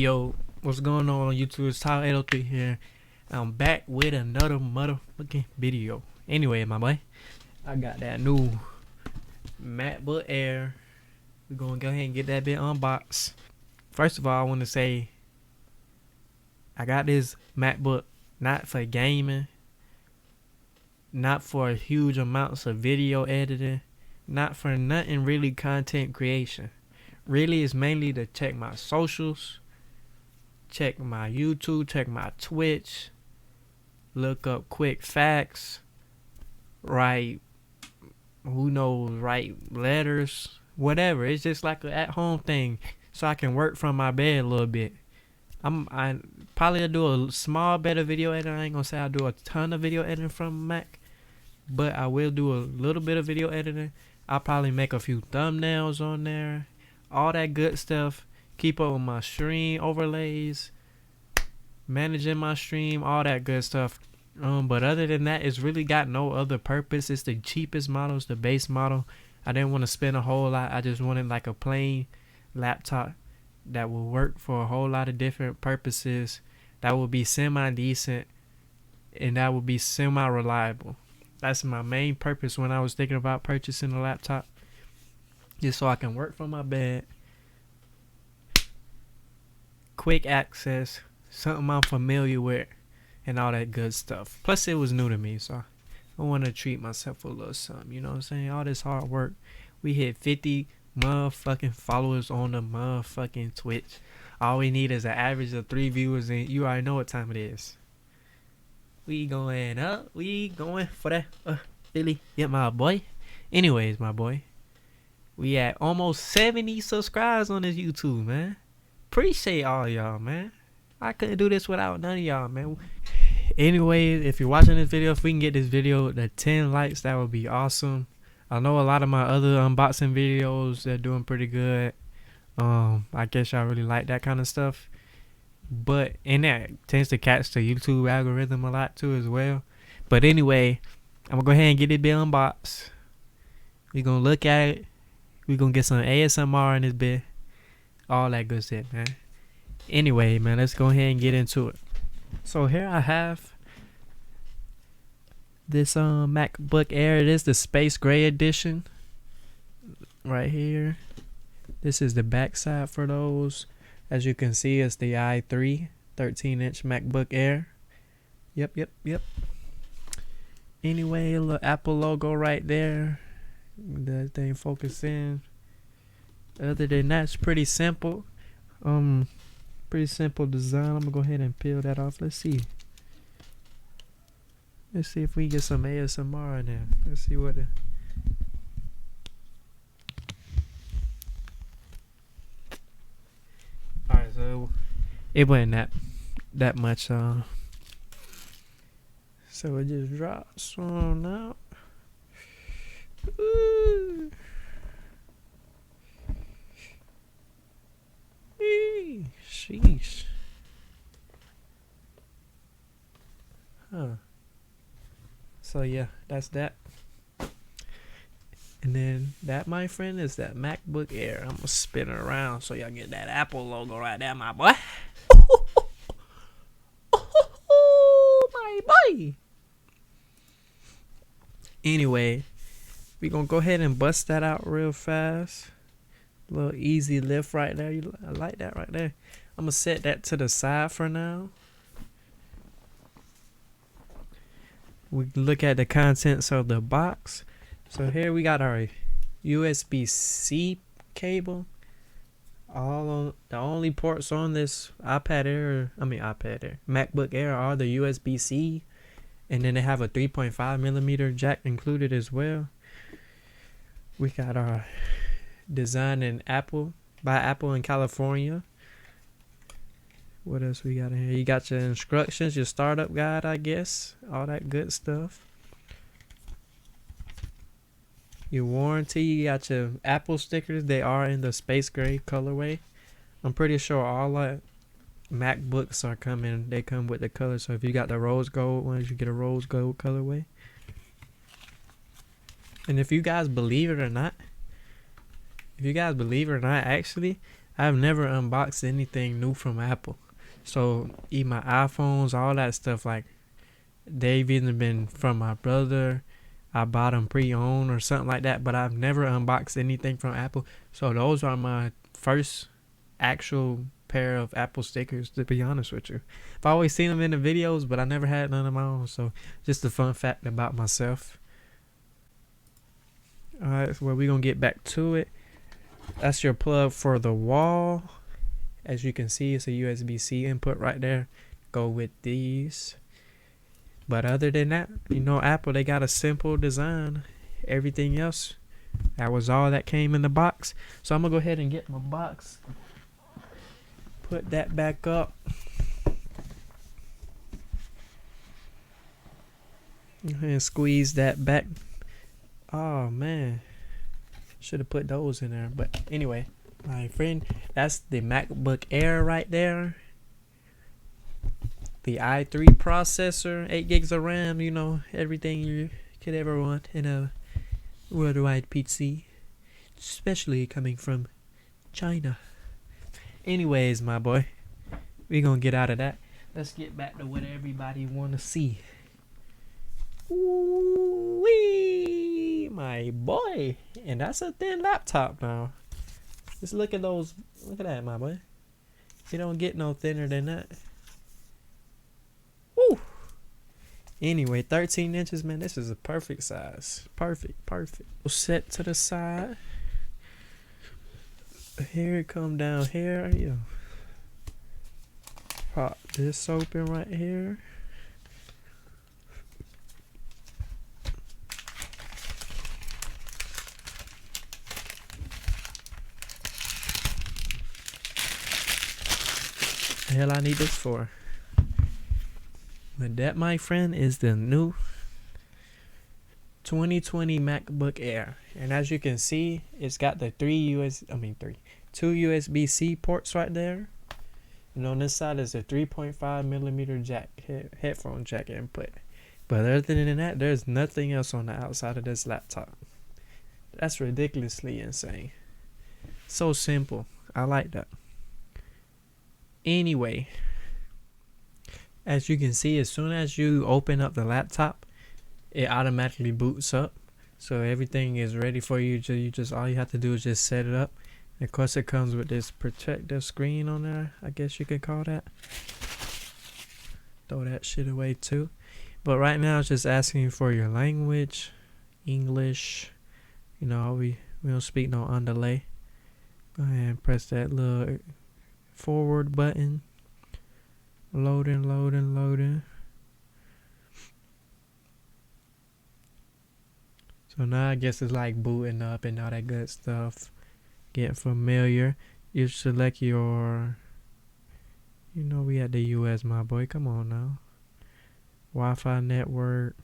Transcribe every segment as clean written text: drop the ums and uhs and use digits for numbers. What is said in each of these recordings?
Yo, what's going on YouTube? It's Tyler 803 here. I'm back with another motherfucking video. Anyway, my boy, I got that new MacBook Air. We're gonna go ahead and get that bit unboxed. First of all, I want to say I got this MacBook not for gaming, not for huge amounts of video editing, not for nothing really content creation. Really, it's mainly to check my socials, check my YouTube, check my Twitch, look up quick facts, write letters, whatever. It's just like an at-home thing, so I can work from my bed a little bit. I probably do a small bit of video editing. I ain't gonna say I do a ton of video editing from Mac, but I will do a little bit of video editing. I'll probably make a few thumbnails on there, all that good stuff. Keep up with my stream overlays, managing my stream, all that good stuff. But other than that, it's really got no other purpose. It's the cheapest model, it's the base model. I didn't want to spend a whole lot. I just wanted like a plain laptop that will work for a whole lot of different purposes, that will be semi-decent, and that will be semi-reliable. That's my main purpose when I was thinking about purchasing a laptop, just so I can work from my bed. Quick access, something I'm familiar with, and all that good stuff. Plus, it was new to me, so I want to treat myself a little something. You know what I'm saying? All this hard work. We hit 50 motherfucking followers on the motherfucking Twitch. All we need is an average of 3 viewers, and you already know what time it is. We going up. We going for that Billy. Yeah, my boy. Anyways, my boy, we at almost 70 subscribers on this YouTube, man. Appreciate all y'all, man. I couldn't do this without none of y'all, man. Anyways, if you're watching this video, if we can get this video to 10 likes, that would be awesome. I know a lot of my other unboxing videos, they're doing pretty good. I guess y'all really like that kind of stuff. But, and that tends to catch the YouTube algorithm a lot too as well. But anyway, I'm gonna go ahead and get it bit unboxed. We're gonna look at it. We're gonna get some ASMR in this bit. All that good shit, man. Anyway, man, let's go ahead and get into it. So here I have this MacBook Air. It is the Space Gray edition right here. This is the back side for those. As you can see, it's the i3 13-inch MacBook Air. Yep. Anyway, a little Apple logo right there. That thing focus in. Other than that, it's pretty simple. Pretty simple design. I'm gonna go ahead and peel that off. Let's see if we get some ASMR in there. Let's see what alright, so it wasn't that much, so it just drops on out. Ooh. Sheesh. So yeah, that's that. And then that, my friend, is that MacBook Air. I'm gonna spin it around so y'all get that Apple logo right there, my boy. My boy. Anyway, we gonna go ahead and bust that out real fast. Little easy lift right there. I like that right there. I'm gonna set that to the side for now. We look at the contents of the box. So here we got our USB-C cable. All on the only ports on this MacBook Air are the USB-C, and then they have a 3.5mm jack included as well. We got our design in by Apple in California. What else we got in here? You got your instructions, your startup guide, I guess, all that good stuff. Your warranty, you got your Apple stickers. They are in the space gray colorway. I'm pretty sure all MacBooks are coming. They come with the color. So if you got the rose gold ones, you get a rose gold colorway. And if you guys believe it or not, actually, I've never unboxed anything new from Apple. So even my iPhones, all that stuff, like they've either been from my brother, I bought them pre-owned or something like that. But I've never unboxed anything from Apple. So those are my first actual pair of Apple stickers, to be honest with you. I've always seen them in the videos, but I never had none of my own. So just a fun fact about myself. Alright, so we're gonna get back to it. That's your plug for the wall. As you can see, it's a USB-C input right there. Go with these. But other than that, you know, Apple, they got a simple design. Everything else, that was all that came in the box. So I'm gonna go ahead and get my box. Put that back up. And squeeze that back. Oh man, should have put those in there. But anyway, my friend, that's the MacBook Air right there. The i3 processor, 8 gigs of RAM, you know, everything you could ever want in a worldwide PC, especially coming from China. Anyways, my boy, we gonna get out of that. Let's get back to what everybody wanna see. Ooh-wee, my boy. And that's a thin laptop now. Just look at those. Look at that, my boy. You don't get no thinner than that. Woo. Anyway, 13 inches, man. This is a perfect size. Perfect. Set to the side. Here it come down here. Yeah. Pop this open right here. The hell I need this for? But that, my friend, is the new 2020 MacBook Air. And as you can see, it's got the two USB-C ports right there. And on this side is a 3.5 millimeter jack, headphone jack input. But other than that, there's nothing else on the outside of this laptop. That's ridiculously insane. So simple. I like that. Anyway, as you can see, as soon as you open up the laptop, it automatically boots up. So everything is ready for you. All you have to do is just set it up. And of course, it comes with this protective screen on there, I guess you could call that. Throw that shit away too. But right now, it's just asking you for your language, English. You know, we don't speak no underlay. Go ahead and press that little forward button. Loading. So now I guess it's like booting up and all that good stuff. Getting familiar. You select your, you know, we at the US, my boy. Come on now. Wi-Fi network.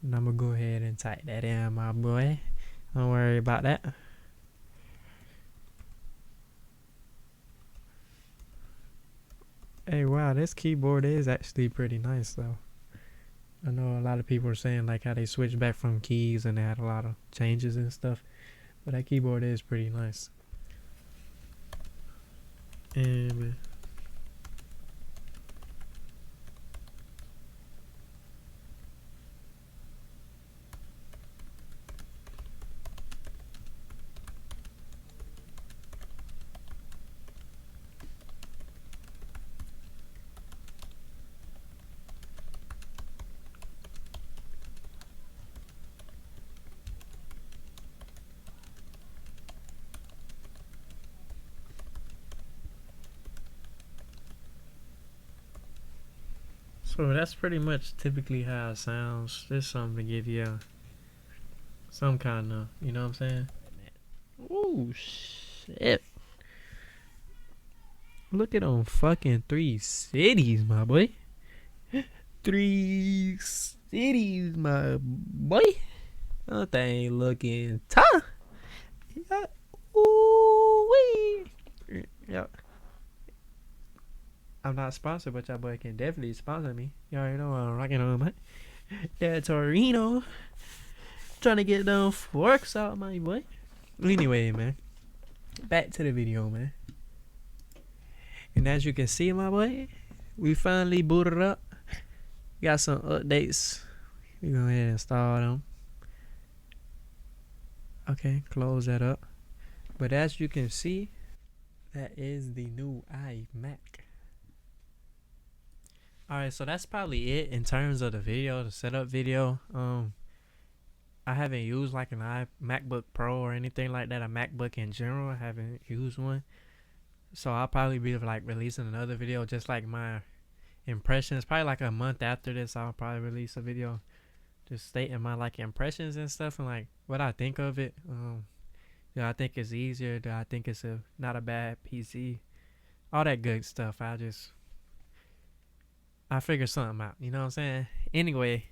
And I'm gonna go ahead and type that in, my boy. Don't worry about that. Hey, wow, this keyboard is actually pretty nice, though. I know a lot of people are saying like how they switched back from keys and they had a lot of changes and stuff. But that keyboard is pretty nice. And so that's pretty much typically how it sounds. There's something to give you some kind of, you know what I'm saying? Oh shit. Look at them fucking 3 cities, my boy. 3 cities, my boy. That thing looking tough. Yeah. Ooh wee. Yeah. I'm not sponsored, but y'all boy can definitely sponsor me. You already know what I'm rocking on, man. That Torino. Trying to get them forks out, my boy. Anyway, man. back to the video, man. And as you can see, my boy, we finally booted up. Got some updates. We go ahead and install them. Okay, close that up. But as you can see, that is the new iMac. Alright, so that's probably it in terms of the video, the setup video. I haven't used like an MacBook Pro or anything like that, a MacBook in general. I haven't used one. So I'll probably be like releasing another video just like my impressions. Probably like a month after this, I'll probably release a video just stating my like impressions and stuff and like what I think of it. Do I think it's easier? Do I think it's not a bad PC? All that good stuff. I figure something out. You know what I'm saying? Anyway,